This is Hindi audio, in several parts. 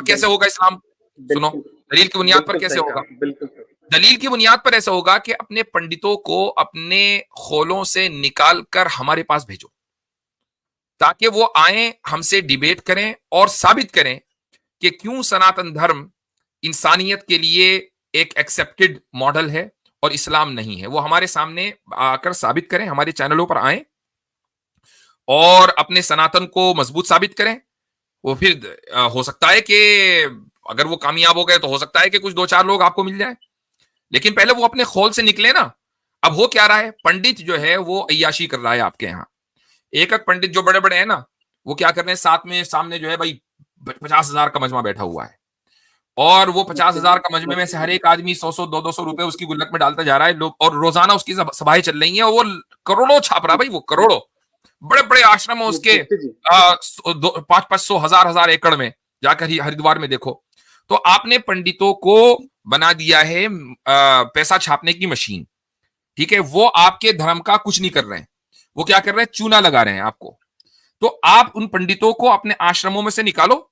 कैसे होगा इस्लाम? सुनो, दलील की बुनियाद पर कैसे होगा? बिल्कुल। दलील की बुनियाद पर ऐसा होगा कि अपने पंडितों को अपने खोलों से निकाल कर हमारे पास भेजो, ताकि वो आए, हमसे डिबेट करें और साबित करें कि क्यों सनातन धर्म इंसानियत के लिए एक एक्सेप्टेड मॉडल है और इस्लाम नहीं है। वो हमारे सामने आकर साबित करें, हमारे चैनलों पर आए और अपने सनातन को मजबूत साबित करें। वो फिर हो सकता है कि अगर वो कामयाब हो गए तो हो सकता है कि कुछ 2-4 लोग आपको मिल जाए, लेकिन पहले वो अपने खोल से निकले ना। अब हो क्या रहा है, पंडित जो है वो अय्याशी कर रहा है आपके यहाँ। एक एक पंडित जो बड़े बड़े हैं ना, वो क्या कर रहे हैं, साथ में सामने जो है भाई 50,000 का मजमा बैठा हुआ है, और वो 50,000 का मजमे में से हर एक आदमी 100-100 200 रुपए उसकी गुल्लक में डालता जा रहा है लोग, और रोजाना उसकी सभाएं चल रही हैं और वो करोड़ों छाप रहा है भाई, वो करोड़ों। बड़े बड़े आश्रम है उसके, 500-500 हजार एकड़ में जाकर ही हरिद्वार में देखो। तो आपने पंडितों को बना दिया है पैसा छापने की मशीन, ठीक है। वो आपके धर्म का कुछ नहीं कर रहे हैं, वो क्या कर रहे हैं, चूना लगा रहे हैं आपको। तो आप उन पंडितों को अपने आश्रमों में से निकालो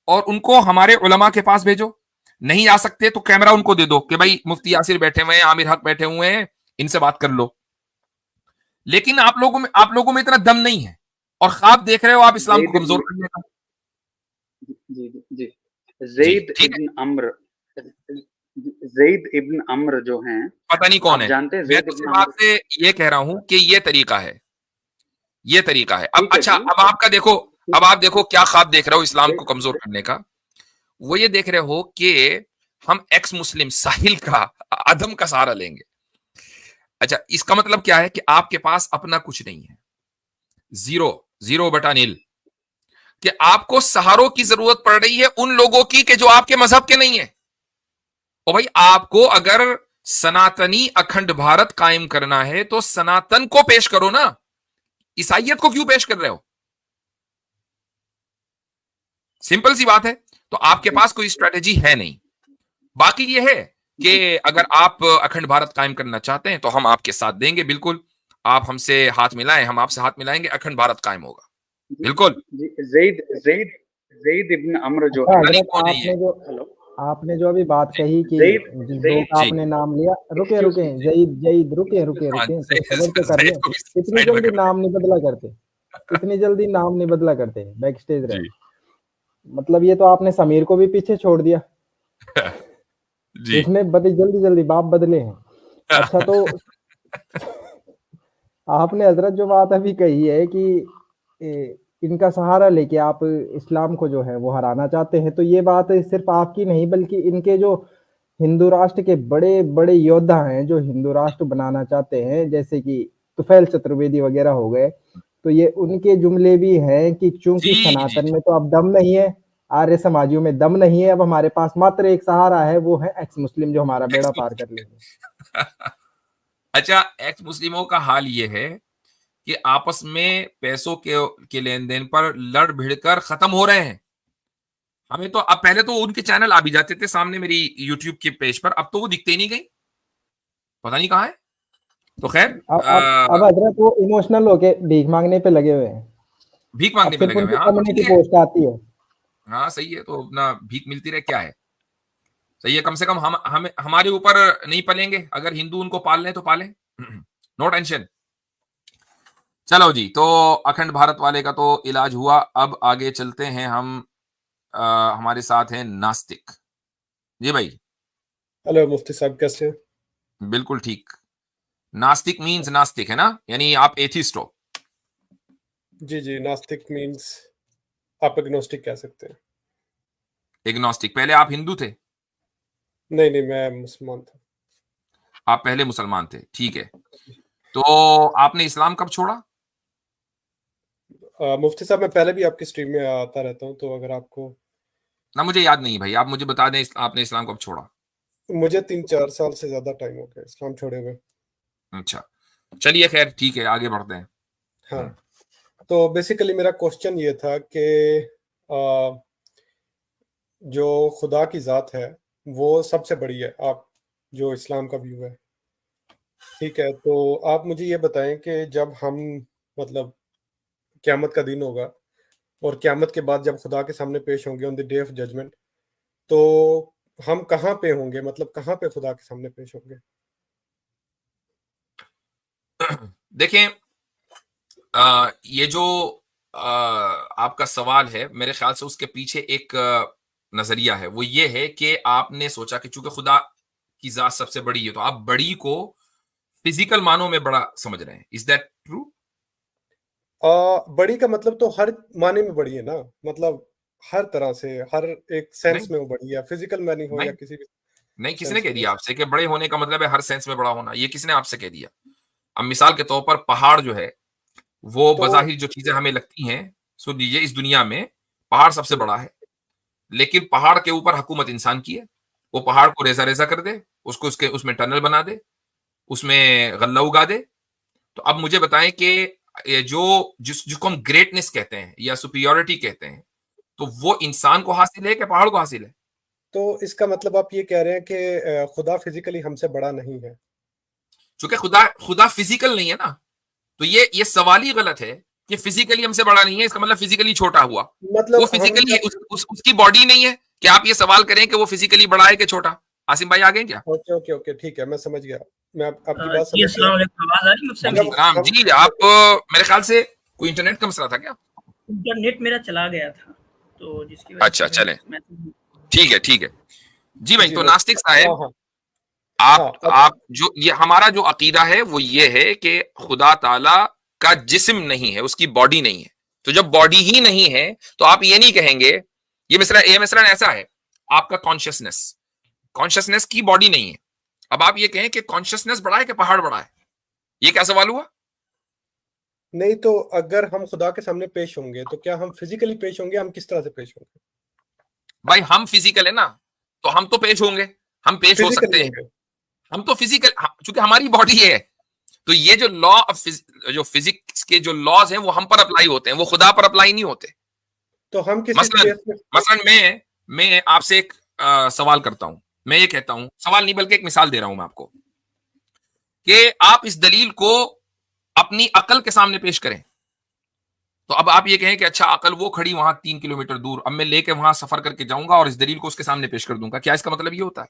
और उनको हमारे उलमा के पास भेजो। नहीं आ सकते तो कैमरा उनको दे दो कि भाई मुफ्ती यासिर बैठे हुए हैं, आमिर हक बैठे हुए हैं, इनसे बात कर लो। लेकिन आप लोगों में इतना दम नहीं है, और ख्वाब देख रहे हो आप इस्लाम को कमजोर करने का। जी जी। जी ज़ैद ठीक है, इब्न अम्र, ज़ैद इब्न अम्र जो हैं, पता नहीं कौन आप है। जानते हैं मैं ज़ैद तो इब्न सिर्फ अम्र? आपसे ये कह रहा हूं कि ये तरीका है, ये तरीका है। अब ठीक है अच्छा, जी। अब आपका देखो, अब आप देखो क्या ख्वाब देख रहे हो इस्लाम को ज़ैद कमजोर करने का। वो ये देख रहे हो कि हम एक्स मुस्लिम साहिल का, आदम का सहारा लेंगे। अच्छा, इसका मतलब क्या है कि आपके पास अपना कुछ नहीं है, जीरो, जीरो बटा नील, कि आपको सहारों की जरूरत पड़ रही है उन लोगों की कि जो आपके मजहब के नहीं है। और भाई आपको अगर सनातनी अखंड भारत कायम करना है तो सनातन को पेश करो ना, ईसाइयत को क्यों पेश कर रहे हो? सिंपल सी बात है। तो आपके जी पास कोई स्ट्रेटेजी है नहीं। बाकी ये है कि जी अगर आप अखंड भारत कायम करना चाहते हैं तो हम आपके साथ देंगे, बिल्कुल। आप हमसे हाथ मिलाएं, हम आपसे हाथ मिलाएंगे, अखंड भारत कायम होगा, जी बिल्कुल। जी। ज़ैद ज़ैद ज़ैद इब्न अम्र जो अच्छा हैं, पता नहीं हजरत, कौन है ये। आपने जो अभी बात जी कही कि ज़ैद जिस दो ज़ैद का जी आपने नाम लिया, रुके एक्सक्यूज़ रुके, कीजिए, जईद जईद, रुके रुके हाँ, रुके, कुछ सबर तो कर जैद लें। को भी इतनी साइड में जल्दी कर नाम नहीं बदला करते, दो। इतनी जल्दी नाम नहीं बदला करते, बैक स्टेज रहे। जी मतलब ये तो आपने समीर को भी पीछे छोड़ दिया, जी उसने बड़ी जल्दी जल्दी बाप बदले हैं। अच्छा तो आपने हजरत जो बात अभी कही है कि इनका सहारा लेके आप इस्लाम को जो है वो हराना चाहते हैं, तो ये बात सिर्फ आपकी नहीं बल्कि इनके जो हिंदू राष्ट्र के बड़े बड़े योद्धा हैं जो हिंदू राष्ट्र बनाना चाहते हैं, जैसे कि तुफैल चतुर्वेदी वगैरह हो गए, तो ये उनके जुमले भी हैं कि जी चूंकि जी सनातन जी। में तो अब दम नहीं है, आर्य समाजियों में दम नहीं है, अब हमारे पास मात्र एक सहारा है, वो है एक्स मुस्लिम जो हमारा बेड़ा पार कर लेंगे। अच्छा, एक्स मुस्लिमों का हाल ये है कि आपस में पैसों के लेन देन पर लड़ भिड़कर खत्म हो रहे हैं। हमें तो अब, पहले तो उनके चैनल आ भी जाते थे सामने मेरी यूट्यूब के पेज पर, अब तो वो दिखते ही नहीं, गई पता नहीं कहाँ है। तो खैर, अब हजरत वो इमोशनल होके भीख मांगने पे लगे हुए हैं, भीख अब मांगने में सिर्फ लगे हुए उनकी हैं। हाँ तो कम्युनिटी ठीक है, पोस्ट आती है। हाँ सही है, तो अपना भीख मिलती रहे, क्या है, सही है। कम से कम हम हमारे ऊपर नहीं पलेंगे, अगर हिंदू उनको पाल लें तो पालें, नो टेंशन। चलो जी, तो अखंड भारत वाले का तो इलाज हुआ। अब आगे चलते हैं हम। हमारे साथ हैं नास्तिक। जी भाई। हेलो मुफ्ती साहब, कैसे हैं? बिल्कुल ठीक। नास्तिक मीन्स नास्तिक है ना, यानी आप एथिस्ट हो। जी जी, नास्तिक मीन्स आप एग्नोस्टिक कह सकते हैं। एग्नोस्टिक, पहले आप हिंदू थे? नहीं नहीं, मैं मुसलमान था। आप पहले मुसलमान थे, ठीक है। तो आपने इस्लाम कब छोड़ा? मुफ्ती साहब, मैं पहले भी आपकी स्ट्रीम में आता रहता हूँ, तो अगर आपको, ना मुझे याद नहीं भाई, आप मुझे बता दें आपने इस्लाम कब छोड़ा। मुझे 3-4 साल से ज़्यादा टाइम हो गया इस्लाम छोड़े हुए। अच्छा, चलिए खैर ठीक है, आगे बढ़ते हैं। हाँ, तो बेसिकली मेरा क्वेश्चन ये था कि अ, जो खुदा की ज़ात है वो सबसे बड़ी है, आप जो इस्लाम का व्यू है, ठीक है। तो आप मुझे ये बताएं कि जब हम, मतलब क़यामत का दिन होगा और क़यामत के बाद जब खुदा के सामने पेश होंगे on the day of judgement, तो हम कहाँ पे होंगे, मतलब कहाँ पे खुदा के सामने पेश होंगे? देखें, ये जो आपका सवाल है, मेरे ख्याल से उसके पीछे एक नजरिया है। वो ये है कि आपने सोचा कि चूंकि खुदा की जात सबसे बड़ी है, तो आप बड़ी को फिजिकल मानों में बड़ा समझ रहे हैं। Is that true? बड़ी का मतलब तो हर माने में बड़ी है ना, मतलब हर तरह से, हर एक सेंस नहीं, में वो बड़ी है, फिजिकल में नहीं हो या नहीं, किसी भी नहीं। किसने सेंस कह में। दिया आपसे कि बड़े होने का मतलब है हर सेंस में बड़ा होना? ये किसने आपसे कह दिया? अब मिसाल के तौर पर पहाड़ जो है, वो तो बज़ाहिर जो चीजें हमें लगती हैं, सुन लीजिए, इस दुनिया में पहाड़ सबसे बड़ा है, लेकिन पहाड़ के ऊपर हुकूमत इंसान की है। वो पहाड़ को रेजा-रेजा कर दे, उसको उसके उसमें टनल बना दे, उसमें गल्ला उगा दे। तो अब मुझे बताएं कि ये जो जिसको हम ग्रेटनेस कहते हैं या सुपीरियॉरिटी कहते हैं, तो वो इंसान को हासिल है कि पहाड़ को हासिल है? तो इसका मतलब आप ये कह रहे हैं कि खुदा फिजिकली हमसे बड़ा नहीं है? चूंकि खुदा खुदा फिजिकल नहीं है ना, तो ये सवाल ही गलत है कि फिजिकली हमसे बड़ा नहीं है। इसका मतलब फिजिकली छोटा हुआ। वो मतलब हम फिजिकली जब उसकी बॉडी नहीं है कि आप ये सवाल करें कि वो फिजिकली बड़ा है कि छोटा। आसिम भाई आ गए क्या? ओके ओके ओके, ठीक है, मैं समझ गया, मैं आपकी बात जी समझ गया। अस्सलाम वालेकुम, आवाज आ रही है मुझसे वालेकुम मेरी? जब सलाम हम जी। आप मेरे ख्याल से कोई इंटरनेट का मसला था क्या? इंटरनेट मेरा चला गया था, तो जिसकी वजह से अच्छा, मैं चलें, मैसेज। ठीक है, ठीक है। जी भाई, जी तो मैं, नास्तिक हाँ साहब, हाँ हाँ, आप जो ये हमारा जो अकीदा है वो ये है कि खुदा ताला का जिस्म नहीं है, उसकी बॉडी नहीं है। तो जब बॉडी ही नहीं है, तो आप ये नहीं कहेंगे, ये मिसरन ऐसा है, आपका कॉन्शियसनेस, कॉन्शियसनेस की बॉडी नहीं है। अब आप ये कहें कि कॉन्शियसनेस बड़ा है कि पहाड़ बड़ा है, ये क्या सवाल हुआ? नहीं तो अगर हम खुदा के सामने पेश होंगे तो क्या हम फिजिकली पेश होंगे, हम किस तरह से पेश होंगे? भाई हम फिजिकल है ना, तो हम तो पेश होंगे, हम पेश हो फिजिकली सकते हैं। होंगे। हम तो फिजिकल, चूंकि हमारी बॉडी है, तो ये जो लॉ ऑफ जो फिजिक्स के जो लॉज हैं वो हम पर अप्लाई होते हैं, वो खुदा पर अप्लाई नहीं होते। तो हम किसी मसलन स्पेस में, मसलन मैं आपसे एक सवाल करता हूं। मैं ये कहता हूं, सवाल नहीं बल्कि एक मिसाल दे रहा हूं मैं आपको, कि आप इस दलील को अपनी अकल के सामने पेश करें। तो अब आप ये कहें कि अच्छा, अकल वो खड़ी वहां 3 किलोमीटर दूर, अब मैं लेके वहां सफर करके जाऊंगा और इस दलील को उसके सामने पेश कर दूंगा। क्या इसका मतलब ये होता है?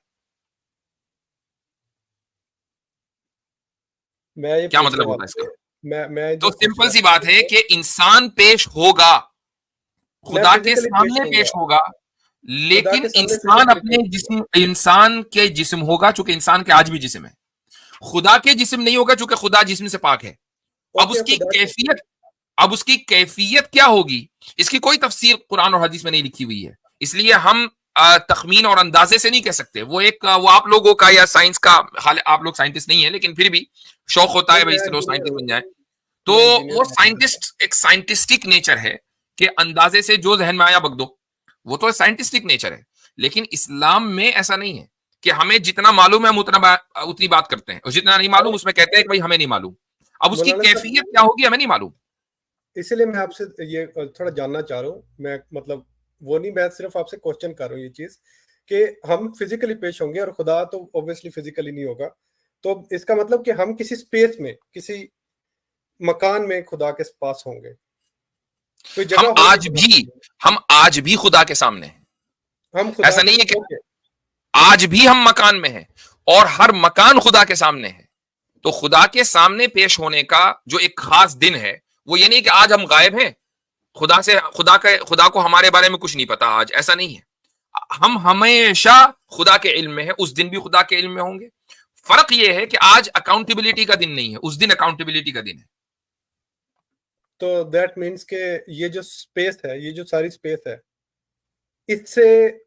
मैं ये क्या पूछ मतलब रहा हूँ होता है आपसे, इसका? मैं तो जो पूछ सिंपल रहा सी हूँ बात है कि इंसान पेश होगा, मैं खुदा के फिजिकली पेश सामने होऊंगा, पेश होगा, खुदा लेकिन के सामने इंसान फिजिकली अपने पेश होऊंगा। जिस्म, इंसान के जिस्म होगा चूंकि इंसान के आज भी जिस्म है। खुदा के जिस्म नहीं होगा चूंकि खुदा जिस्म से पाक है। अब ओके, उसकी खुदा के, कैफियत, अब उसकी कैफियत क्या होगी, इसकी कोई तफसीर कुरान और हदीस में नहीं लिखी हुई है। इसलिए हम तखमीन और अंदाजे से नहीं कह सकते। वो एक वो आप लोगों का या साइंस का, हाल आप लोग साइंटिस्ट नहीं है, लेकिन फिर भी शौक होता नहीं है भाई मैं चलो इंजीनियर साइंटिस्ट हूँ, बन जाए। तो मैं इंजीनियर वो हूँ। साइंटिस्ट, एक साइंटिस्टिक नेचर है कि अंदाजे से जो जहन में आया बक दो, वो तो साइंटिस्टिक नेचर है। लेकिन इस्लाम में ऐसा नहीं है कि हमें जितना मालूम है हम उतनी बात करते हैं, और जितना नहीं मालूम उसमें कहते हैं कि भाई हमें नहीं मालूम। अब उसकी मौलाना साहब, कैफियत क्या होगी हमें नहीं मालूम। इसीलिए मैं आपसे ये थोड़ा जानना चाह रहा हूँ, मैं मतलब वो नहीं, मैं सिर्फ आपसे क्वेश्चन कर रहा हूँ ये चीज कि हम फिजिकली पेश होंगे और खुदा तो ऑब्वियसली फिजिकली नहीं होगा, तो इसका मतलब कि हम किसी स्पेस में, किसी मकान में खुदा के पास होंगे, कोई हम जगह होगी आज खुदा भी के लिए। हम आज भी खुदा के सामने हैं। हम खुदा ऐसा के, नहीं है कि ओके, आज भी हम मकान में हैं, और हर मकान खुदा के सामने है। तो खुदा के सामने पेश होने का जो एक खास दिन है, वो ये नहीं कि आज हम गायब हैं, खुदा को हमारे बारे में कुछ नहीं पता आज, ऐसा नहीं है। हम हमेशा खुदा के इल्म में है, उस दिन भी खुदा के इल्म में होंगे। फर्क ये है कि आज अकाउंटेबिलिटी का दिन नहीं है, उस दिन अकाउंटेबिलिटी का दिन है। तो दैट मीन्स के ये जो स्पेस है, ये जो सारी स्पेस है, इससे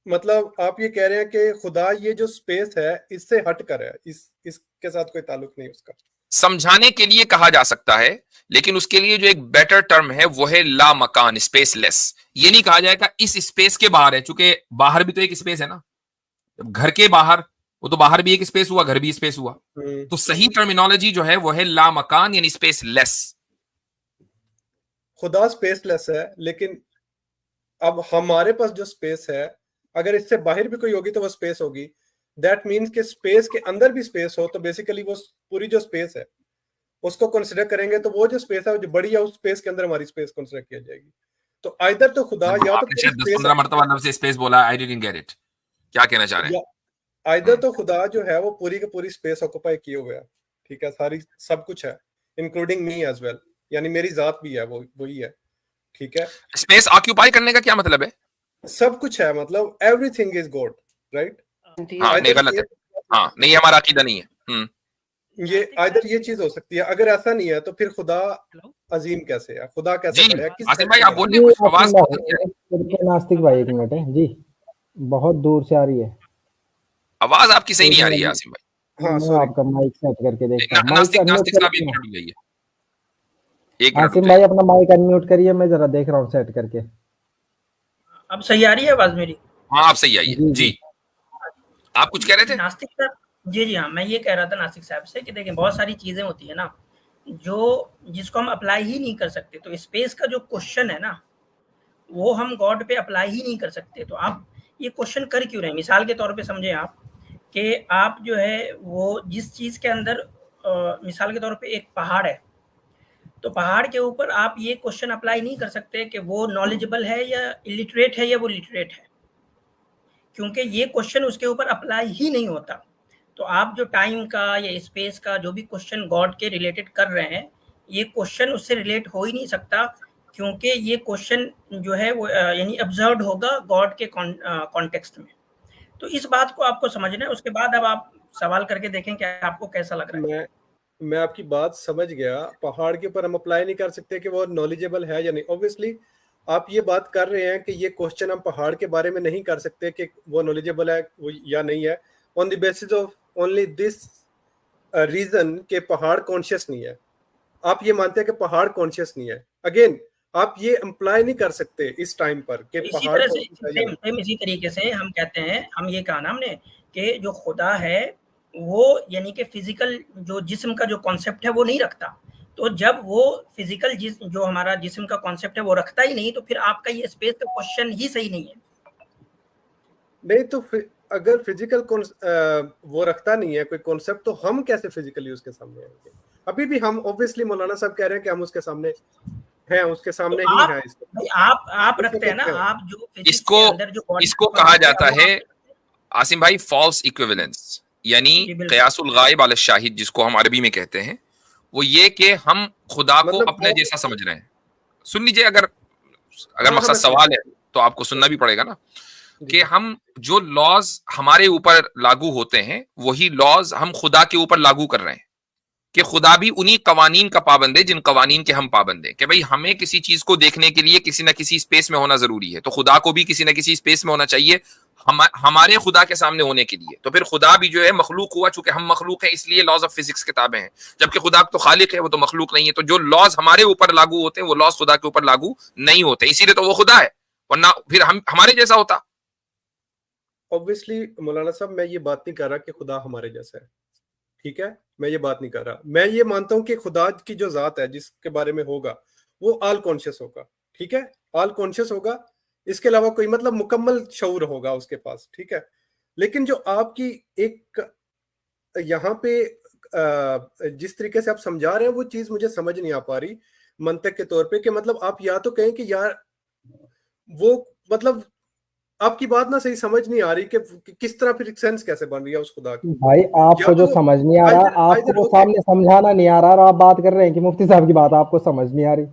मतलब आप ये कह रहे हैं कि खुदा ये जो स्पेस है इससे हट कर है, इसके साथ कोई ताल्लुक नहीं उसका? समझाने के लिए कहा जा सकता है, लेकिन उसके लिए जो एक बेटर टर्म है वो है ला मकान, स्पेसलेस। ये नहीं कहा जाएगा इस स्पेस के बाहर है, चूंकि बाहर भी तो एक स्पेस है ना, घर के बाहर, वो तो बाहर भी एक स्पेस हुआ, घर भी स्पेस हुआ। तो सही टर्मिनोलॉजी जो है वो है ला मकान यानी स्पेसलेस। खुदा स्पेसलेस है, लेकिन अब हमारे पास जो स्पेस है, अगर इससे बाहर भी कोई होगी तो वो स्पेस होगी। दैट मीन्स कि स्पेस के अंदर भी स्पेस हो, तो बेसिकली वो पूरी जो स्पेस है उसको कंसिडर करेंगे, तो वो जो स्पेस है जो बड़ी है उस स्पेस के अंदर हमारी स्पेस कंसिडर किया जाएगी। तो आइदर तो खुदा या तो आपने शायद 10-15 मरतबा लफ्ज़ स्पेस बोला, आई डिडंट गेट इट, क्या कहना चाह रहे हैं? आइदर तो खुदा जो है वो पूरी की पूरी स्पेस ऑक्यूपाई किए हुए है, ठीक है, सारी सब कुछ है, इंक्लूडिंग मी एज वेल, यानी मेरी जात भी है, वो वही है, ठीक है। स्पेस ऑक्यूपाई करने का क्या मतलब है? सब कुछ है, मतलब एवरीथिंग इज गॉड, राइट? हाँ, नहीं गलत है। हाँ, नहीं हमारा अकीदा नहीं है। ये आइदर ये चीज हो सकती है, अगर ऐसा नहीं है तो फिर खुदा अजीम कैसे है, खुदा कैसे जी, बड़ा है, किस आसिम तरह भाई से आप बड़ा है? बोलिए, कुछ आवाज नास्तिक भाई एक मिनट है जी, बहुत दूर से आ रही है आवाज आपकी सही नहीं आ रही है आसिम भाई। हाँ मैं सॉरी, आपका माइक सेट करके देखता हूँ। माइक नास्तिक अनम्यूट नास्तिक साहब एक करिए, मिनट रुक जाइए, एक मिनट रुक आसिम जाइए। भाई अपना माइक अनम्यूट करिए, मैं जरा देख रहा हूँ सेट करके। अब सही आ रही है आवाज मेरी? हाँ आप सही आइए जी जी, आप कुछ कह रहे थे? नास्तिक साहब, जी जी हाँ, मैं ये कह रहा था नास्तिक साहब से कि देखें बहुत सारी चीजें होती है ना जो जिसको हम अप्लाई ही नहीं कर सकते। तो स्पेस का जो क्वेश्चन है ना वो हम गॉड पे अप्लाई ही नहीं कर सकते। तो आप ये क्वेश्चन कर क्यों रहे हैं? मिसाल के तौर पे समझे आप कि आप जो है वो जिस चीज के अंदर मिसाल के तौर पे एक पहाड़ है, तो पहाड़ के ऊपर आप ये क्वेश्चन अप्लाई नहीं कर सकते कि वो नॉलेजेबल है या इलिटरेट है या वो लिटरेट है, क्योंकि ये क्वेश्चन उसके ऊपर अप्लाई ही नहीं होता। तो आप जो टाइम का या स्पेस का जो भी क्वेश्चन गॉड के रिलेटेड कर रहे हैं, ये क्वेश्चन उससे रिलेट हो ही नहीं सकता, क्योंकि ये क्वेश्चन जो है वो यानी ऑब्जर्व्ड होगा गॉड के कॉन्टेक्स्ट में। तो इस बात को आपको समझना है, उसके बाद अब आप सवाल करके देखें कि आपको कैसा लग रहा है। मैं आपकी बात समझ गया, पहाड़ के ऊपर हम अप्लाई नहीं कर सकते कि वो नॉलेजेबल है या नहीं। ऑब्वियसली आप ये बात कर रहे हैं कि ये क्वेश्चन हम पहाड़ के बारे में नहीं कर सकते कि वो नॉलेजेबल है वो या नहीं है, on the basis of only this reason के पहाड़ कॉन्शियस नहीं है। आप ये मानते हैं कि पहाड़ कॉन्शियस नहीं है, अगेन आप ये अप्लाई नहीं कर सकते इस टाइम पर कि तो इसी पहाड़ तरह से conscious है या नहीं। सेम इसी तरीके से हम कहते हैं, हम ये कहा ना हमने कि जो खुदा है वो यानी कि फिजिकल जो जिस्म का जो कॉन्सेप्ट है वो नहीं रखता। तो जब वो फिजिकल जो हमारा जिस्म का कॉन्सेप्ट है वो रखता ही नहीं, तो फिर आपका ये स्पेस का क्वेश्चन ही सही नहीं है। नहीं तो अगर फिजिकल वो रखता नहीं है कोई कॉन्सेप्ट, तो हम कैसे फिजिकली उसके सामने आएंगे? अभी भी हम ऑब्वियसली मौलाना साहब कह रहे हैं कि हम उसके सामने हैं, उसके सामने तो ही हैं। भाई आप रखते हैं ना, आप जो फिजिक्स इसको के अंदर जो इसको कहा जाता है आसिम भाई फॉल्स इक्विवेलेंस, यानी क़यासुल गायब अल शाहिद, जिसको हम अरबी में कहते हैं। वो ये कि हम खुदा को मतलब अपने जैसा समझ रहे हैं। सुन लीजिए, अगर हाँ, मकसद सवाल है तो आपको सुनना भी पड़ेगा ना, कि हम जो लॉज हमारे ऊपर लागू होते हैं वही लॉज हम खुदा के ऊपर लागू कर रहे हैं, कि खुदा भी उन्हीं कवानीन का पाबंद है जिन कवानीन के हम पाबंद हैं। कि भाई हमें किसी चीज को देखने के लिए किसी ना किसी स्पेस में होना जरूरी है, तो खुदा को भी किसी ना किसी स्पेस में होना चाहिए हमारे खुदा के सामने होने के लिए। तो फिर खुदा भी जो है मखलूक हुआ, चूंकि हम मखलूक हैं इसलिए लॉज ऑफ फिजिक्स किताबें हैं, जबकि खुदा तो खालिक है, वो तो मखलूक नहीं है। तो जो लॉज हमारे ऊपर लागू होते हैं वो लॉज खुदा के ऊपर लागू नहीं होते, इसीलिए तो वो खुदा है, वरना फिर हम हमारे जैसा होता। ऑब्वियसली मौलाना साहब, मैं ये बात नहीं कर रहा कि खुदा हमारे जैसा है, ठीक है, मैं ये बात नहीं कर रहा। मैं ये मानता हूं कि खुदा की जो जात है जिसके बारे में होगा वो ऑल कॉन्शियस होगा, ठीक है, ऑल कॉन्शियस होगा, इसके अलावा कोई मतलब मुकम्मल शऊर होगा उसके पास, ठीक है। लेकिन जो आपकी एक यहाँ पे जिस तरीके से आप समझा रहे हैं वो चीज मुझे समझ नहीं आ पा रही मंतक के तौर पे, कि मतलब आप या तो कहें कि यार वो मतलब आपकी बात ना सही समझ नहीं आ रही कि किस तरह फिर सेंस कैसे बन रही है उस खुदा की। भाई आपको जो समझ नहीं आ रहा, आपको वो सामने समझाना नहीं आ रहा, और आप बात कर रहे हैं कि मुफ्ती साहब की बात आपको समझ नहीं आ रही।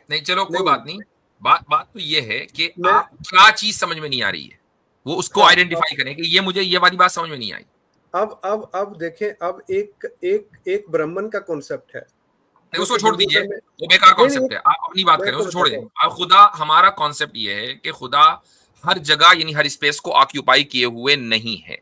नहीं चलो कोई बात नहीं, बात तो ये है कि आप क्या चीज समझ में नहीं आ रही है वो उसको आइडेंटिफाई करें कि ये मुझे ये वाली बात समझ में नहीं आई। अब देखें, अब एक ब्राह्मण का कॉन्सेप्ट है, उसको छोड़ दीजिए, वो बेकार कॉन्सेप्ट है, आप अपनी बात करें, उसको छोड़ दें। अब खुदा, हमारा कॉन्सेप्ट ये है कि खुदा हर जगह यानी हर स्पेस को ऑक्यूपाई किए हुए नहीं है,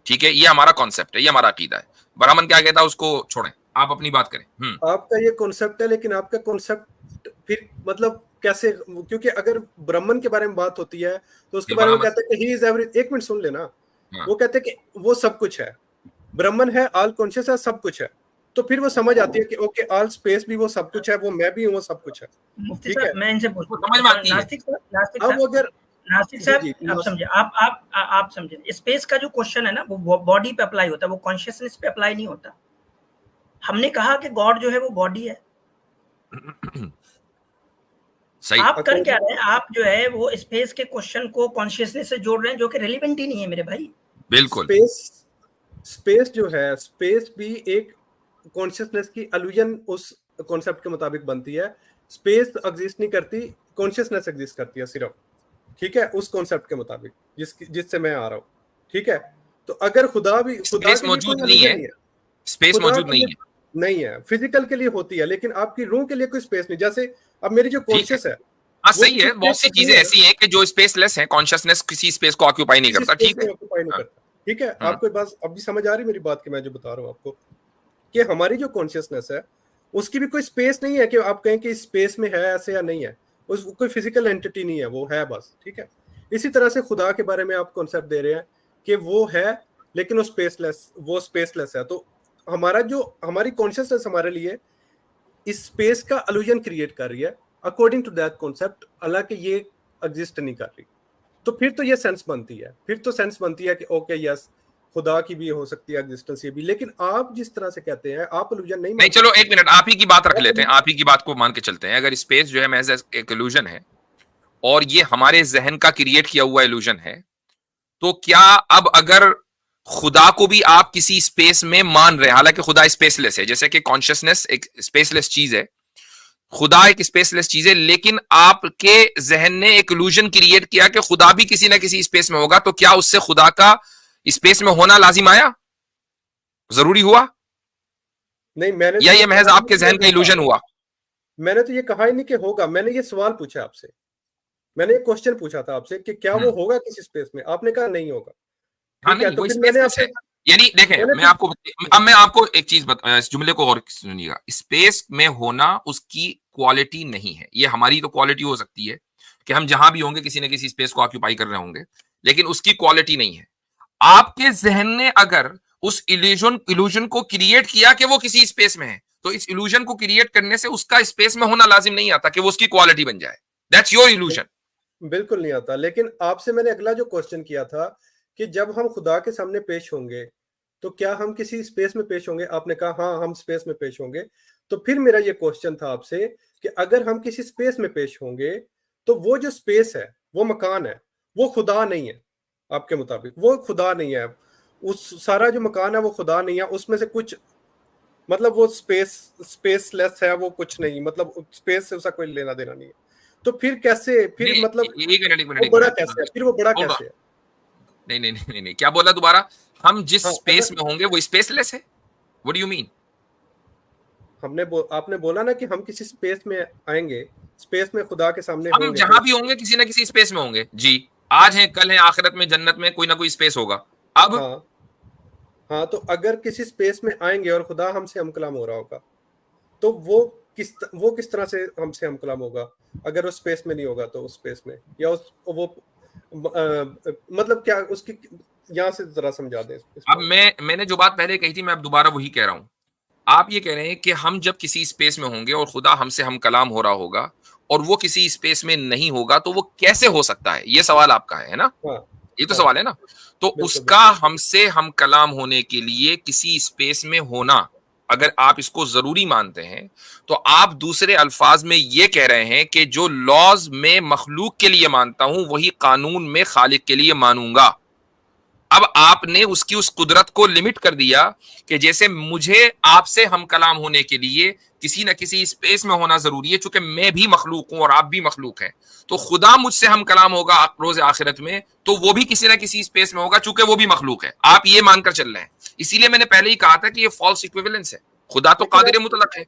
ठीक है, ये हमारा कॉन्सेप्ट है, ये हमारा अकीदा है। ब्राह्मण क्या कहता है उसको छोड़ें, आप अपनी बात करें। आपका ये कॉन्सेप्ट है, लेकिन आपका कॉन्सेप्ट फिर मतलब कैसे, क्योंकि अगर ब्राह्मण के बारे में बात होती है तो उसके बारे में कहते हैं कि ही इज एवरी, एक मिनट सुन लेना, वो कहते हैं कि वो सब कुछ है, ब्राह्मण है, ऑल कॉन्शियस है, सब कुछ है, तो फिर वो समझ आती है कि ओके ऑल स्पेस भी वो सब कुछ है, वो मैं भी हूँ, वो सब कुछ है, ठीक है। मैं इनसे पूछूं, समझ में आती है। नास्तिक साहब आप समझे, आप समझे, स्पेस का जो क्वेश्चन है ना वो बॉडी पे अप्लाई होता है, वो कॉन्शियसनेस पे अप्लाई नहीं होता। हमने कहा कि गॉड जो है वो बॉडी है। सही। आप कर क्या रहे हैं, आप जो है वो स्पेस के क्वेश्चन को कॉन्शियसनेस से जोड़ रहे हैं, जो कि रेलिवेंट ही नहीं है मेरे भाई। बिल्कुल। स्पेस जो है, स्पेस भी एक कॉन्शियसनेस की अलूजन उस कॉन्सेप्ट के मुताबिक बनती है। स्पेस एग्जिस्ट नहीं करती, कॉन्शियसनेस एग्जिस्ट करती है सिर्फ, ठीक है, उस कॉन्सेप्ट के मुताबिक जिससे मैं आ रहा हूँ, ठीक है। तो अगर खुदा भी, खुदा स्पेस के लिए मौजूद कोई नहीं illusion है, नहीं है, स्पेस खुदा मौजूद के नहीं लिए है। नहीं है, फिजिकल के लिए होती है, लेकिन आपकी रूह के लिए कोई स्पेस नहीं। जैसे अब मेरी जो ठीक है, कॉन्शियस है हाँ वो सही है। किसी बहुत सी स्पेस में चीजें नहीं है, ऐसी हैं कि जो स्पेसलेस है, कॉन्शियसनेस किसी स्पेस को ऑक्यूपाई नहीं किसी करता। स्पेस ठीक में है। ऑक्यूपाई नहीं हाँ, करता, ठीक है। हाँ, आपको बात अभी समझ आ रही मेरी बात की, मैं जो बता रहा हूँ आपको कि हमारी जो कॉन्शियसनेस है उसकी भी कोई स्पेस नहीं है कि आप कहें कि स्पेस में है ऐसे या नहीं है, उस कोई फिजिकल एंटिटी नहीं है, वो है बस, ठीक है। इसी तरह से खुदा के बारे में आप कॉन्सेप्ट दे रहे हैं कि वो है लेकिन वो स्पेसलेस है। तो हमारी कॉन्शियसनेस हमारे लिए इस स्पेस का अलूजन क्रिएट कर रही है अकॉर्डिंग टू दैट कॉन्सेप्ट, हालांकि ये एग्जिस्ट नहीं कर रही। तो फिर तो ये सेंस बनती है, कि ओके यस, खुदा की भी हो सकती है एग्जिस्टेंस ये भी। लेकिन आप जिस तरह से कहते हैं, आप इल्यूजन नहीं नहीं मान चलो सकते। एक मिनट, आप ही की बात रख लेते हैं, आप ही की बात को मान के चलते हैं। अगर स्पेस जो है महज एक इल्यूजन है और ये हमारे जहन का क्रिएट किया हुआ इल्यूजन है, तो क्या अब अगर खुदा को भी आप किसी स्पेस में मान रहे हैं, हालांकि खुदा स्पेसलेस है, जैसे कि कॉन्शियसनेस एक स्पेसलेस चीज है, खुदा एक स्पेसलेस चीज है, लेकिन आपके जहन ने एक इल्यूजन क्रिएट किया कि खुदा भी किसी ना किसी स्पेस में होगा, तो क्या उससे खुदा का स्पेस में होना लाजिम आया, जरूरी हुआ, नहीं, मैंने या तो ये महज कहा आपके नहीं जहन कि का इल्यूजन हुआ? मैंने तो ये कहा ही नहीं कि होगा। मैंने ये सवाल पूछा आपसे, मैंने एक क्वेश्चन पूछा था आपसे कि क्या वो होगा किसी स्पेस में, आपने कहा नहीं होगा, हाँ ठीक है। नहीं, तो वो फिर मैंने स्पेसलेस आपसे है। यानी देखें, मैंने मैं फिर आपको अब मैं आपको एक चीज इस जुमले को और सुनिएगा। स्पेस में होना उसकी क्वालिटी नहीं है। ये हमारी तो क्वालिटी हो सकती है कि हम जहां भी होंगे किसी न किसी स्पेस को ऑक्यूपाई कर रहे होंगे, लेकिन उसकी क्वालिटी नहीं है। आपके जहन ने अगर उस इल्यूजन को क्रिएट किया कि वो किसी स्पेस में है, तो इस इल्यूजन को क्रिएट करने से उसका स्पेस में होना लाजिम नहीं आता कि वो उसकी क्वालिटी बन जाए। That's your illusion. बिल्कुल नहीं आता। लेकिन आपसे मैंने अगला जो क्वेश्चन किया था कि जब हम खुदा के सामने पेश होंगे तो क्या हम किसी स्पेस में पेश होंगे, आपने कहा हाँ हम स्पेस में पेश होंगे। तो फिर मेरा ये क्वेश्चन था आपसे कि अगर हम किसी स्पेस में पेश होंगे तो वो जो स्पेस है, वो मकान है, वो खुदा नहीं है। आपके मुताबिक वो खुदा नहीं है, उस सारा जो मकान है वो खुदा नहीं है, उसमें से कुछ मतलब वो स्पेसलेस है, वो कुछ नहीं, मतलब स्पेस से उसका कोई लेना देना नहीं है। तो फिर कैसे, फिर नहीं, मतलब एक मिनट एक मिनट वो एक बड़ा मिनट कैसे है, फिर वो बड़ा Hold on. कैसे है? नहीं नहीं नहीं नहीं, क्या बोला दोबारा? हम जिस हाँ, स्पेस अगर में होंगे वो स्पेसलेस है? What do you mean? आपने बोला ना कि हम किसी स्पेस में आएंगे, स्पेस में खुदा के सामने हम होंगे जहां तो भी होंगे किसी ना किसी स्पेस में होंगे जी। आज है, कल है, आखिरत में, जन्नत में कोई ना कोई स्पेस होगा। अब हाँ हाँ, तो अगर किसी स्पेस में आएंगे और खुदा हमसे हम कलाम हो रहा होगा तो वो किस तरह से हमसे हम कलाम होगा अगर उस स्पेस में नहीं होगा? तो उस स्पेस में या उस वो मतलब क्या उसकी, यहाँ से जरा समझा दें इस अब बात मैंने जो बात पहले कही थी, मैं अब दोबारा वही कह रहा हूं। आप ये कह रहे हैं कि हम जब किसी स्पेस में होंगे और खुदा हमसे हम कलाम हो रहा होगा और वो किसी स्पेस में नहीं होगा, तो वो कैसे हो सकता है? ये सवाल आपका है ना? हाँ ये तो हाँ, सवाल है ना? तो बिल्कुल उसका बिल्कुल। हमसे हम कलाम होने के लिए किसी स्पेस में होना, अगर आप इसको जरूरी मानते हैं, तो आप दूसरे अल्फाज में ये कह रहे हैं कि जो लॉज में मखलूक के लिए मानता हूं वही कानून में खालिक के लिए मानूंगा। अब आपने उसकी उस कुदरत को लिमिट कर दिया कि जैसे मुझे आपसे हम कलाम होने के लिए किसी न किसी स्पेस में होना जरूरी है, चूंकि मैं भी मखलूक हूं और आप भी मखलूक हैं, तो खुदा मुझसे हम कलाम होगा रोज आखिरत में, तो वो भी किसी न किसी स्पेस में होगा चूंकि वो भी मखलूक है। आप ये मानकर चल रहे हैं। इसीलिए मैंने पहले ही कहा था कि ये फॉल्स इक्विवेलेंस है। खुदा तो लेकिन कादिर मुतलक है,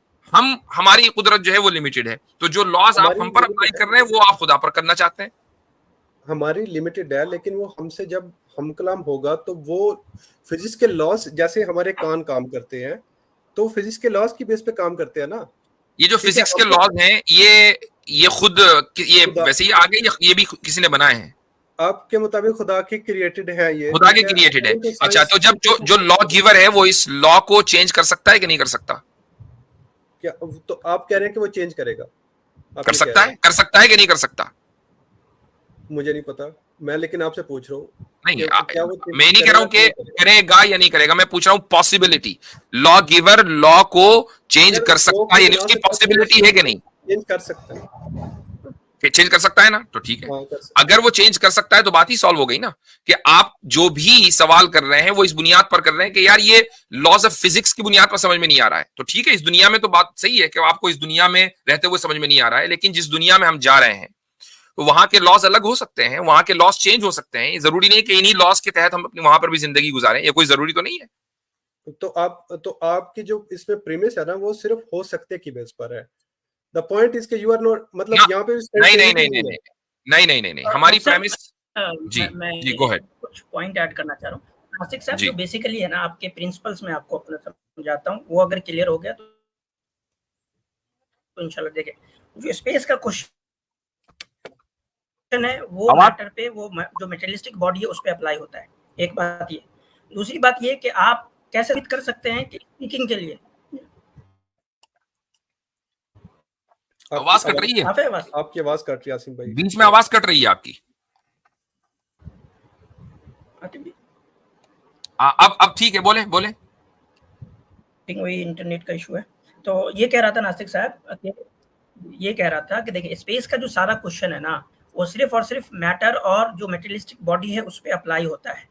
हमारी कुदरत जो है वो लिमिटेड है। तो जो लॉज आप हमारी हम पर अप्लाई कर रहे हैं वो आप खुदा पर करना चाहते हैं। हमारी लिमिटेड है, लेकिन वो हमसे जब हम कलाम होगा तो वो फिजिक्स के लॉस, जैसे हमारे कान काम करते हैं तो फिजिक्स के लॉस की बेस पे काम करते हैं ना। ये जो ठीक है, फिजिक्स के हमने लॉज हैं ये खुद ये खुदा वैसे ही आ गए या ये भी किसी ने बनाए हैं? आपके मुताबिक खुदा की क्रिएटेड है ये, खुदा के ठीक है। क्रिएटेड है। तो अच्छा, साइंस तो जब जो लॉ गिवर है वो इस लॉ को चेंज कर सकता है कि नहीं कर सकता? क्या, तो आप कह रहे हैं कि वो चेंज करेगा? आप कर ये कह सकता रहे है, कर सकता है कि नहीं कर सकता? हैं? मुझे नहीं पता, मैं लेकिन आपसे पूछ रहा हूँ नहीं, कि क्या वो चेंज मैं नहीं कह रहा करेगा हूं कि कि नहीं करेगा? करेगा या नहीं करेगा, मैं पूछ रहा हूं पॉसिबिलिटी। लॉ गिवर लॉ को चेंज अगर कर वो सकता है, के यानी बिना उसकी से पॉसिबिलिटी है कि नहीं? चेंज कर सकता है। चेंज कर सकता है ना, तो ठीक है। हाँ, कर सकते अगर वो चेंज कर सकता है तो बात ही सॉल्व हो गई ना, कि आप जो भी सवाल कर रहे हैं वो इस बुनियाद पर कर रहे हैं कि यार ये लॉज ऑफ फिजिक्स की बुनियाद पर समझ में नहीं आ रहा है। तो ठीक है, इस दुनिया में तो बात सही है कि आपको इस दुनिया में रहते हुए समझ में नहीं आ रहा है, लेकिन जिस दुनिया में हम जा रहे हैं तो वहां के लॉज अलग हो सकते हैं, वहां के लॉज चेंज हो सकते हैं। जरूरी नहीं कि इन्हीं लॉज के तहत हम अपनी वहां पर भी जिंदगी गुजारें, ये कोई जरूरी तो नहीं है। तो आपकी जो इसमें प्रीमिस है ना, वो सिर्फ हो सकते की बेस पर है। द पॉइंट इज कि यू आर नॉट, मतलब यहाँ पे नहीं नहीं नहीं नहीं नहीं नहीं नहीं नहीं, हमारी सर, प्रेमिस। जी मैं जी, गो अहेड। कुछ पॉइंट ऐड करना चाह रहा हूँ नासिक साहब। जी। जो बेसिकली है ना, आपके प्रिंसिपल्स में आपको अपना समझाता हूँ, वो अगर क्लियर हो गया तो इंशाल्लाह देखें। जो स्पेस का क्वेश्चन है वो मैटर पे, वो जो मेटेरियलिस्टिक बॉडी है उस पे अप्लाई होता है। एक बात ये। दूसरी बात ये कि आप कैसे साबित कर सकते हैं कि स्पीकिंग के लिए आवाज कट रही है, आपकी आवाज कट रही है आसिम भाई, बीच में आवाज कट रही है आपकी। अब ठीक है, बोले बोले। वही इंटरनेट का इशू है। तो ये कह रहा था नासिक साहब, ये कह रहा था कि देखिए स्पेस का जो सारा क्वेश्चन है ना, वो सिर्फ और सिर्फ मैटर और जो मेटेरियलिस्टिक बॉडी है उस पे अप्लाई होता है।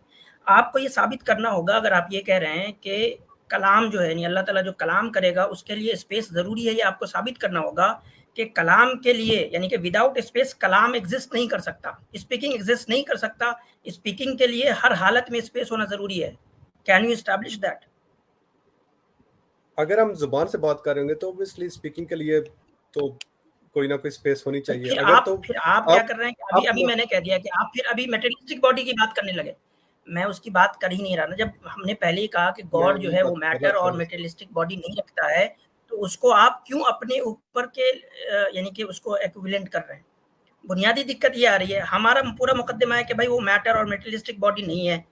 आपको ये साबित करना होगा, अगर आप ये कह रहे हैं कि कलाम जो है, यानी अल्लाह ताला जो कलाम करेगा उसके लिए स्पेस ज़रूरी है, ये आपको साबित करना होगा कि कलाम के लिए, यानी कि विदाउट स्पेस कलाम एग्जिस्ट नहीं कर सकता, स्पीकिंग एग्जिस्ट नहीं कर सकता। स्पीकिंग के लिए हर हालत में स्पेस होना ज़रूरी है। Can you establish that? अगर हम जुबान से बात कर रहे होंगे तो ऑब्वियसली स्पीकिंग के लिए तो कोई ना कोई स्पेस होनी चाहिए। फिर अगर आप, तो फिर आप क्या कर रहे हैं कि अभी मैंने कह दिया कि आप फिर अभी मेटेरियलिस्टिक बॉडी की बात करने लगे। मैं उसकी बात कर ही नहीं रहा ना। जब हमने पहले ही कहा कि गॉड जो है वो मैटर और मेटेरियलिस्टिक बॉडी नहीं रखता है, तो उसको आप क्यों अपने ऊपर के यानी कि उसको इक्विवेलेंट कर रहे हैं? बुनियादी दिक्कत ये आ रही है। हमारा पूरा मुकद्दमा है कि भाई वो मैटर और मेटेरियलिस्टिक बॉडी नहीं है,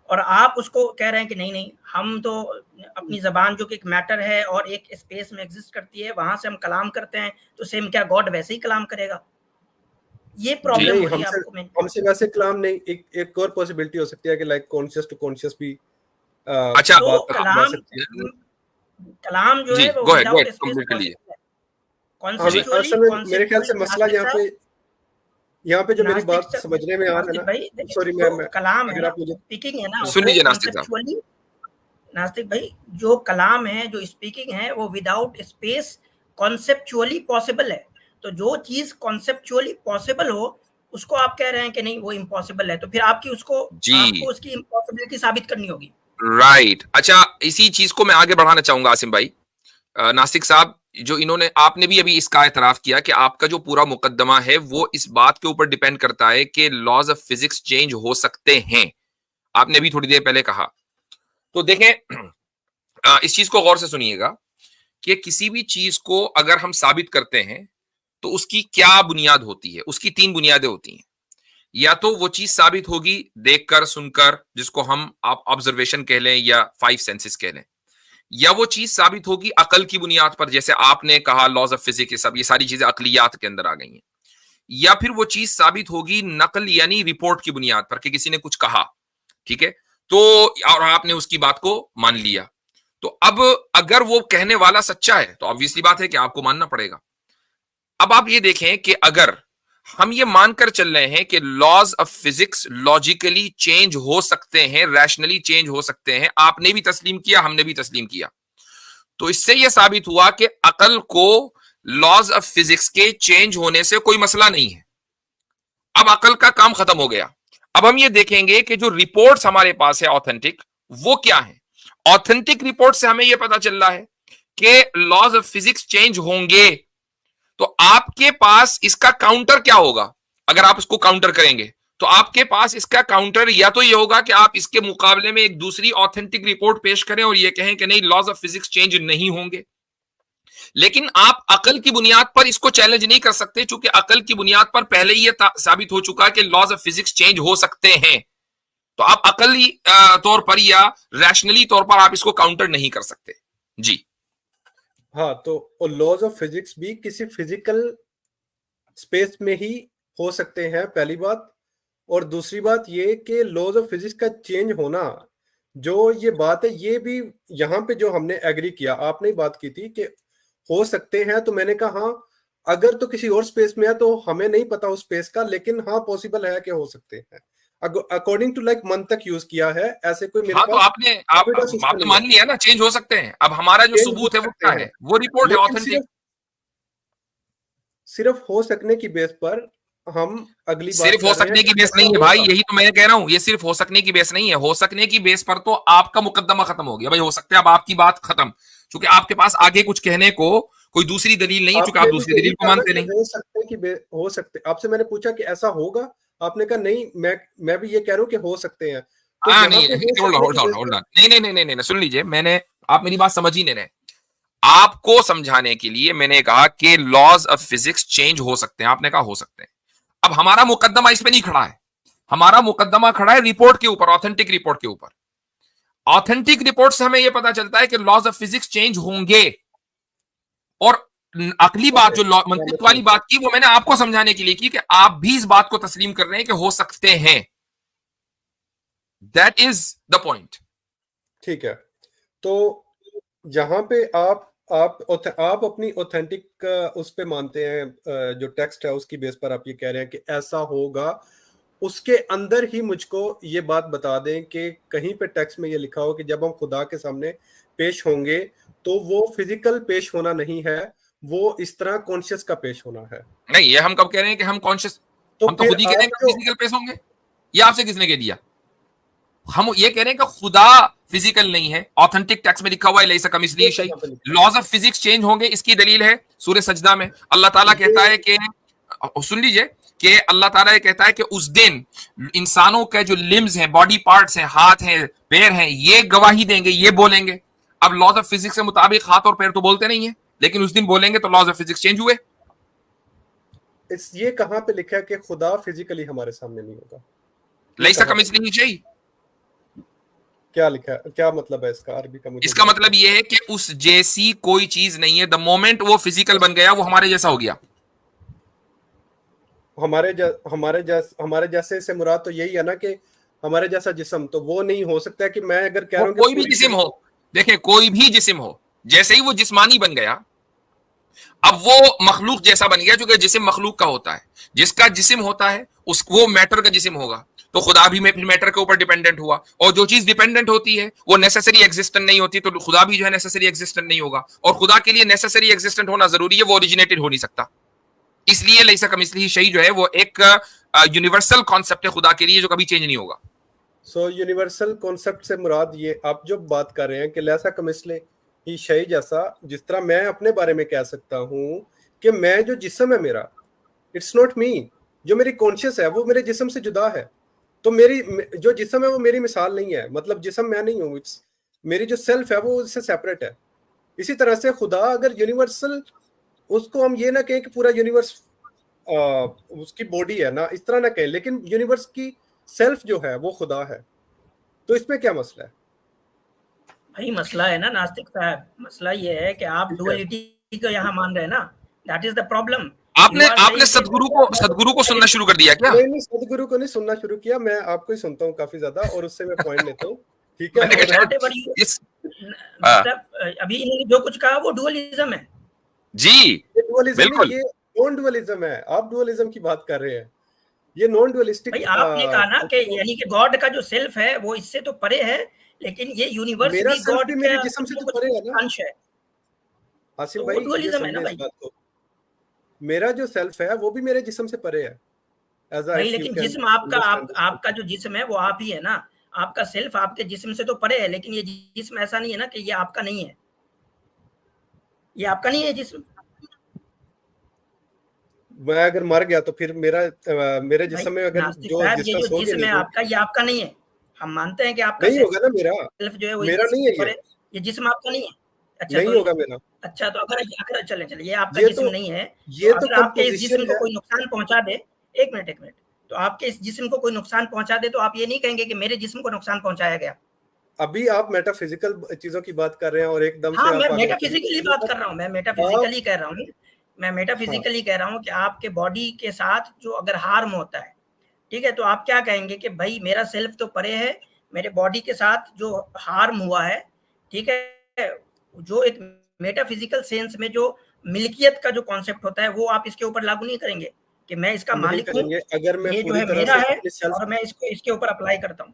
और आप उसको कह रहे हैं कि नहीं नहीं, हम तो अपनी जबान जो कि एक मैटर है और एक स्पेस में एग्जिस्ट करती है, वहां से हम कलाम करते हैं, तो सेम क्या गॉड वैसे ही कलाम करेगा? ये प्रॉब्लम हो रही है आपको। हमसे वैसे कलाम नहीं, एक और पॉसिबिलिटी हो सकती है कि लाइक कॉन्शियस टू कॉन्शियस भी अच्छा, तो कलाम जो है वो विदाउट स्पेस कॉन्सेप्चुअली मेरे ख्याल से मसला यहाँ पे जो मेरी बात समझने में आ रहा है ना, सॉरी मैं कलाम है, स्पीकिंग है ना, सुन लीजिए नास्तिक साहब। नास्तिक भाई, जो कलाम है, जो स्पीकिंग है, वो विदाउट स्पेस कॉन्सेप्चुअली पॉसिबल है। तो जो चीज कॉन्सेप्चुअली पॉसिबल हो उसको आप कह रहे हैं कि नहीं वो इम्पॉसिबल है, तो फिर आपकी आपको उसकी इम्पॉसिबिलिटी साबित करनी होगी। राइट। अच्छा, इसी चीज को मैं आगे बढ़ाना चाहूंगा आसिम भाई। नासिक साहब, जो इन्होंने, आपने भी अभी इसका एतराफ किया कि आपका जो पूरा मुकद्दमा है वो इस बात के ऊपर डिपेंड करता है कि लॉज ऑफ फिजिक्स चेंज हो सकते हैं। आपने भी थोड़ी देर पहले कहा। तो देखें, इस चीज को गौर से सुनिएगा कि किसी भी चीज को अगर हम साबित करते हैं तो उसकी क्या बुनियाद होती है। उसकी 3 बुनियादें होती हैं। या तो वो चीज साबित होगी देखकर सुनकर, जिसको हम आप ऑब्जर्वेशन कह लें या 5 सेंसेस कह लें, या वो चीज साबित होगी अकल की बुनियाद पर, जैसे आपने कहा लॉज ऑफ फिजिक्स, सब ये सारी चीजें अकलियात के अंदर आ गई हैं। या फिर वो चीज साबित होगी नकल यानी रिपोर्ट की बुनियाद पर, कि किसी ने कुछ कहा, ठीक है, तो और आपने उसकी बात को मान लिया। तो अब अगर वो कहने वाला सच्चा है तो ऑब्वियसली बात है कि आपको मानना पड़ेगा। अब आप ये देखें कि अगर हम ये मानकर चल रहे हैं कि laws of physics logically change हो सकते हैं, रैशनली चेंज हो सकते हैं, आपने भी तस्लीम किया, हमने भी तस्लीम किया, तो इससे यह साबित हुआ कि अकल को लॉज ऑफ फिजिक्स के चेंज होने से कोई मसला नहीं है। अब अकल का काम खत्म हो गया। अब हम ये देखेंगे कि जो रिपोर्ट्स हमारे पास है ऑथेंटिक, वो क्या है। ऑथेंटिक रिपोर्ट से हमें यह पता चल रहा है कि लॉज ऑफ फिजिक्स चेंज होंगे। तो आपके पास इसका काउंटर क्या होगा? अगर आप इसको काउंटर करेंगे तो आपके पास इसका काउंटर या तो ये होगा कि आप इसके मुकाबले में एक दूसरी ऑथेंटिक रिपोर्ट पेश करें और ये कहें कि नहीं, लॉज ऑफ फिजिक्स चेंज नहीं होंगे। लेकिन आप अकल की बुनियाद पर इसको चैलेंज नहीं कर सकते, क्योंकि अकल की बुनियाद पर पहले ही यह साबित हो चुका कि लॉज ऑफ फिजिक्स चेंज हो सकते हैं। तो आप अकली तौर पर या रैशनली तौर पर आप इसको काउंटर नहीं कर सकते। जी हाँ, तो लॉज ऑफ फिजिक्स भी किसी फिजिकल स्पेस में ही हो सकते हैं, पहली बात। और दूसरी बात ये कि लॉज ऑफ फिजिक्स का चेंज होना, जो ये बात है, ये भी यहाँ पे जो हमने एग्री किया, आपने बात की थी कि हो सकते हैं, तो मैंने कहा हाँ, अगर तो किसी और स्पेस में है तो हमें नहीं पता उस स्पेस का, लेकिन हाँ पॉसिबल है कि हो सकते हैं। अकॉर्डिंग टू लाइक मन तक यूज किया है, ऐसे कोई मेरे हाँ, तो पास आपने मान लिया ना, चेंज हो सकते हैं। अब हमारा जो सबूत है वो क्या है? वो रिपोर्ट है ऑथेंटिक। सिर्फ हो सकने की बेस पर हम अगली बात सिर्फ हो सकने की बेस नहीं है भाई, यही तो मैं कह रहा हूं। ये सिर्फ हो सकने की बेस नहीं है। हो सकने की बेस पर तो आपका मुकदमा खत्म हो गया भाई, हो सकता है अब आपकी बात खत्म, क्योंकि आपके पास आगे कुछ कहने को कोई दूसरी दलील नहीं है, क्योंकि आप दूसरी दलील को मानते नहीं। हो सकते कि हो सकते, आपसे मैंने पूछा कि ऐसा होगा, आपने कहा नहीं, मैं भी ये कह रहा हूं कि हो सकते हैं। तो हाँ नहीं, होल्ड ऑन, नहीं, सुन लीजिए, मैंने, आप मेरी बात समझ ही नहीं रहे। आपको समझाने के लिए मैंने कहा कि लॉज ऑफ फिजिक्स चेंज हो सकते हैं, आपने कहा हो सकते हैं। अब हमारा मुकदमा इस पे नहीं खड़ा है, हमारा मुकदमा खड़ा है रिपोर्ट के ऊपर, ऑथेंटिक रिपोर्ट के ऊपर। ऑथेंटिक रिपोर्ट से हमें यह पता चलता है कि लॉज ऑफ फिजिक्स चेंज होंगे। और अगली बात जो मंतिक वाली बात की, वो मैंने आपको समझाने के लिए की कि आप भी इस बात को तस्लीम कर रहे हैं कि हो सकते हैं। That is the point. ठीक है, तो जहां पे आप अपनी ऑथेंटिक उस पे मानते हैं, जो टेक्स्ट है उसकी बेस पर आप ये कह रहे हैं कि ऐसा होगा, उसके अंदर ही मुझको ये बात बता दें कि कहीं पे टेक्स्ट में ये लिखा हो कि जब हम खुदा के सामने पेश होंगे तो वो फिजिकल पेश होना नहीं है, वो इस तरह कॉन्शियस का पेश होना है। नहीं, ये हम कब कह रहे हैं कि हम कॉन्शियस? हम तो खुद ही कह रहे हैं कि फिजिकल पेश होंगे। ये आपसे किसने कह दिया? हम ये कह रहे हैं कि खुदा फिजिकल नहीं है, ऑथेंटिक टेक्स्ट में लिखा हुआ है लैसा कमिस्लिही शै। लॉज ऑफ फिजिक्स चेंज होंगे, इसकी दलील है सूरह सजदा में अल्लाह ताला कहता है कि, सुन लीजिए, कि अल्लाह ताला ये कहता है कि उस दिन इंसानों के जो लिम्स हैं, बॉडी पार्ट्स हैं, हाथ हैं, पैर हैं, ये गवाही देंगे, ये बोलेंगे। अब लॉज ऑफ फिजिक्स के मुताबिक हाथ और पैर तो बोलते नहीं है, लेकिन उस दिन बोलेंगे, तो लॉज ऑफ फिजिक्स चेंज हुए। ये कहां पे लिखा है कि खुदा फिजिकली हमारे सामने नहीं होगा? लैसा कमिस्लिही शै। क्या लिखा है, क्या मतलब है इसका अरबी का? मुझे इसका मतलब यह है कि उस जैसी कोई चीज नहीं है। द मोमेंट वो फिजिकल बन गया, वो हमारे जैसा हो गया। हमारे जैसे से मुराद तो यही है ना कि हमारे जैसा जिस्म, तो वो नहीं हो सकता है कि मैं अगर कह रहा हूं कोई भी जिस्म हो, देखिए कोई भी जिस्म हो, जैसे ही वो जिस्मानी बन गया, अब वो मखलूक जैसा बन गया, क्योंकि जिस्म मखलूक का होता है। जिसका जिस्म होता है उस वो मैटर का जिस्म होगा, तो खुदा भी मैटर के ऊपर डिपेंडेंट हुआ। और जो चीज डिपेंडेंट होती है वो नेसेसरी एग्जिस्टेंट नहीं होती, तो खुदा भी जो है नेसेसरी एग्जिस्टेंट नहीं होगा। और खुदा के लिए नेसेसरी एग्जिस्टेंट होना जरूरी है, वो ओरिजिनेटेड हो नहीं सकता। इसलिए लैसा कमिस्लिही शै जो है वो एक यूनिवर्सल कॉन्सेप्ट है खुदा के लिए, जो कभी चेंज नहीं होगा। सो यूनिवर्सल कॉन्सेप्ट से मुराद ये आप जो बात कर रहे हैं कि लैसा कमिस्लिही शै जैसा, जिस तरह मैं अपने बारे में कह सकता हूं कि मैं जो जिस्म है मेरा, इट्स नॉट मी, जो मेरी कॉन्शियस है वो मेरे जिस्म से जुदा है। तो मेरी जो जिस्म है वो मेरी मिसाल नहीं है, मतलब जिस्म मैं नहीं हूँ, इट्स मेरी जो सेल्फ है वो उससे सेपरेट है। इसी तरह से खुदा अगर यूनिवर्सल, उसको हम ये ना कहें कि पूरा यूनिवर्स उसकी बॉडी है ना, इस तरह ना कहें, लेकिन यूनिवर्स की सेल्फ जो है वो खुदा है। तो इसमें क्या मसला है भाई? मसला है ना नास्तिक साहब, मसला ये है कि आप डुअलिटी को यहाँ मान रहे हैं ना, दैट इज द प्रॉब्लम। आपने सदगुरु को सुनना शुरू कर दिया क्या? नहीं, सदगुरु को नहीं सुनना शुरू किया, मैं आपको ही सुनता हूँ काफी ज्यादा, और उससे मैं पॉइंट लेता हूँ। ठीक है, मतलब अभी इन्होंने जो कुछ कहा वो डुअलिज्म है जी, बिल्कुल। ये नॉन डुअलिज्म है। आप डुअलिज्म की बात कर रहे हैं, ये नॉन डुअलिस्टिक। भाई आपने कहा ना कि यानी कि गॉड का जो सेल्फ है वो इससे तो परे है, लेकिन ये यूनिवर्स भी गॉड के मेरे जिस्म से तो परे है ना अंश है। हासिम तो भाई, डुअलिज्म है ना भाई। मेरा जो सेल्फ है वो भी मेरे जिस्म से परे है। नहीं, लेकिन जिस्म आपका जो जिस्म है वो आप ही है ना, आपका सेल्फ आपके जिस्म से तो परे है, लेकिन ये जिस्म ऐसा नहीं है ना कि ये आपका नहीं है, ये आपका नहीं है जिस्म। मैं अगर मर गया तो फिर मेरे जिस्म में अगर जो जिस्म है आपका, ये आपका नहीं है। हम मानते हैं कि आपका नहीं होगा ना, सेल्फ जो है वो मेरा नहीं है, ये जिस्म आपका नहीं है। अच्छा, नहीं होगा मेरा। अच्छा, तो अगर चले ये आपका जिस्म नहीं है, ये तो आपके इस जिस्म को कोई नुकसान पहुंचा दे, एक मिनट, तो आपके इस जिस्म को कोई नुकसान पहुंचा दे, तो आप ये नहीं कहेंगे कि मेरे जिस्म को नुकसान पहुंचाया गया। अभी आप मेटाफिजिकल चीजों की बात कर रहे हैं और एकदम से मैं मेटाफिजिकली बात कर रहा हूँ, मैं मेटाफिजिकली कह रहा हूँ, मैं मेटाफिजिकली कह रहा हूँ कि आपके बॉडी के साथ जो अगर हार्म होता है, ठीक है, तो आप क्या कहेंगे कि भाई मेरा सेल्फ तो परे है, मेरे बॉडी के साथ जो हार्म हुआ है, ठीक है, जो एक मेटाफिजिकल सेंस में जो मिल्कियत का जो कॉन्सेप्ट होता है वो आप इसके ऊपर लागू नहीं करेंगे कि मैं इसका नहीं मालिक हूँ, करेंगे अगर मैं ये जो पूरी है तरह मेरा से है अपने सेल्फ और मैं इसको इसके ऊपर अप्लाई करता हूँ।